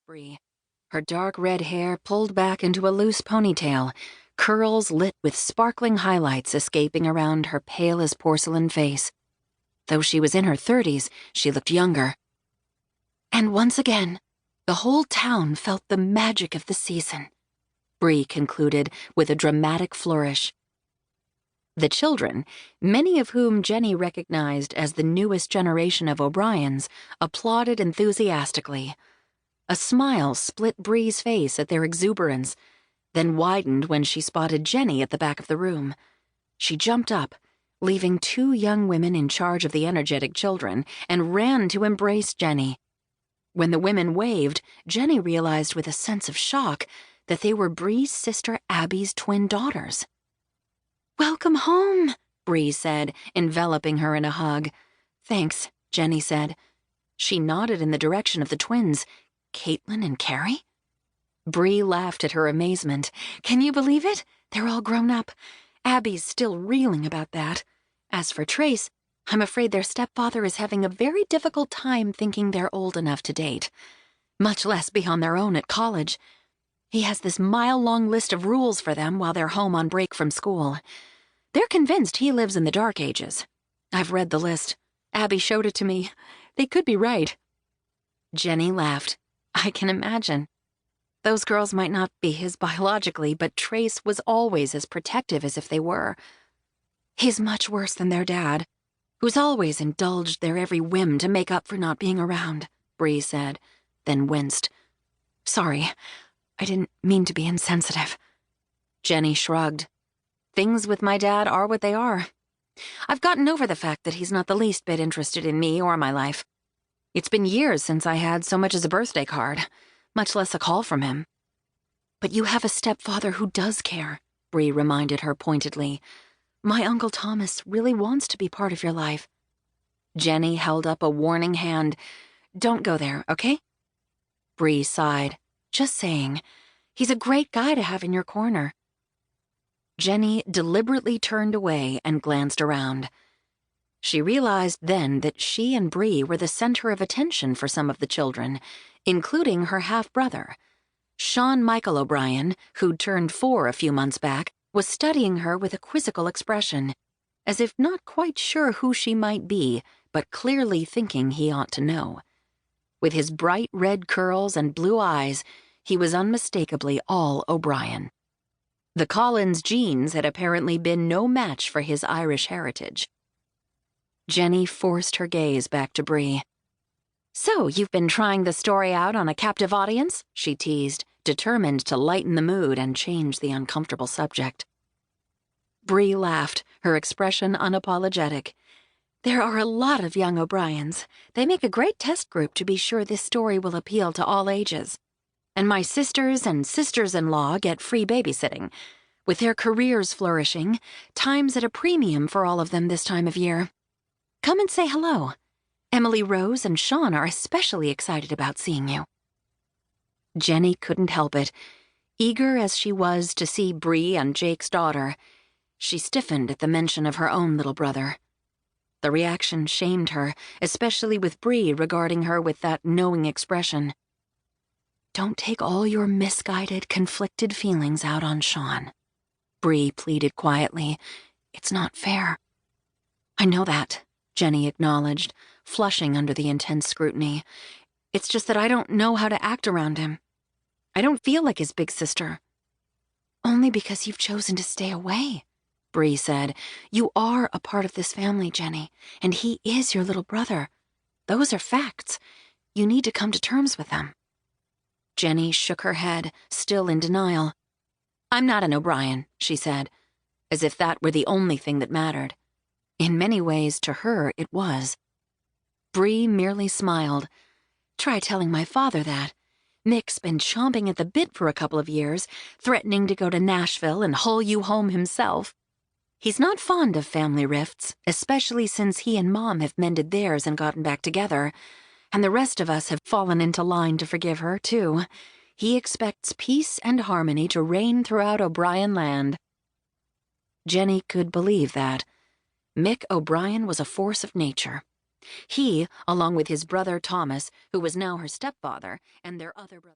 Bree, her dark red hair pulled back into a loose ponytail, curls lit with sparkling highlights escaping around her pale-as-porcelain face. Though she was in her 30s, she looked younger. And once again, the whole town felt the magic of the season, Bree concluded with a dramatic flourish. The children, many of whom Jenny recognized as the newest generation of OBriens, applauded enthusiastically. A smile split Bree's face at their exuberance, then widened when she spotted Jenny at the back of the room. She jumped up, leaving two young women in charge of the energetic children, and ran to embrace Jenny. When the women waved, Jenny realized with a sense of shock that they were Bree's sister Abby's twin daughters. "Welcome home," Bree said, enveloping her in a hug. "Thanks," Jenny said. She nodded in the direction of the twins. Caitlin and Carrie? Bree laughed at her amazement. "Can you believe it? They're all grown up. Abby's still reeling about that. As for Trace, I'm afraid their stepfather is having a very difficult time thinking they're old enough to date, much less be on their own at college. He has this mile-long list of rules for them while they're home on break from school. They're convinced he lives in the Dark Ages. I've read the list. Abby showed it to me. They could be right." Jenny laughed. "I can imagine. Those girls might not be his biologically, but Trace was always as protective as if they were. He's much worse than their dad, who's always indulged their every whim to make up for not being around," Bree said, then winced. "Sorry, I didn't mean to be insensitive." Jenny shrugged. "Things with my dad are what they are. I've gotten over the fact that he's not the least bit interested in me or my life. It's been years since I had so much as a birthday card, much less a call from him." "But you have a stepfather who does care," Bree reminded her pointedly. "My Uncle Thomas really wants to be part of your life." Jenny held up a warning hand. "Don't go there, okay?" Bree sighed. "Just saying. He's a great guy to have in your corner." Jenny deliberately turned away and glanced around. She realized then that she and Bree were the center of attention for some of the children, including her half-brother. Sean Michael O'Brien, who'd turned 4 a few months back, was studying her with a quizzical expression, as if not quite sure who she might be, but clearly thinking he ought to know. With his bright red curls and blue eyes, he was unmistakably all O'Brien. The Collins genes had apparently been no match for his Irish heritage. Jenny forced her gaze back to Bree. "So, you've been trying the story out on a captive audience?" she teased, determined to lighten the mood and change the uncomfortable subject. Bree laughed, her expression unapologetic. "There are a lot of young O'Briens. They make a great test group to be sure this story will appeal to all ages. And my sisters and sisters-in-law get free babysitting. With their careers flourishing, time's at a premium for all of them this time of year. Come and say hello. Emily Rose and Sean are especially excited about seeing you." Jenny couldn't help it. Eager as she was to see Bree and Jake's daughter, she stiffened at the mention of her own little brother. The reaction shamed her, especially with Bree regarding her with that knowing expression. "Don't take all your misguided, conflicted feelings out on Sean," Bree pleaded quietly. "It's not fair." "I know that," Jenny acknowledged, flushing under the intense scrutiny. "It's just that I don't know how to act around him. I don't feel like his big sister." "Only because you've chosen to stay away," Bree said. "You are a part of this family, Jenny, and he is your little brother. Those are facts. You need to come to terms with them." Jenny shook her head, still in denial. "I'm not an O'Brien," she said, as if that were the only thing that mattered. In many ways, to her, it was. Bree merely smiled. "Try telling my father that. Nick's been chomping at the bit for a couple of years, threatening to go to Nashville and haul you home himself. He's not fond of family rifts, especially since he and Mom have mended theirs and gotten back together, and the rest of us have fallen into line to forgive her, too. He expects peace and harmony to reign throughout O'Brien land." Jenny could believe that. Mick O'Brien was a force of nature. He, along with his brother Thomas, who was now her stepfather, and their other brother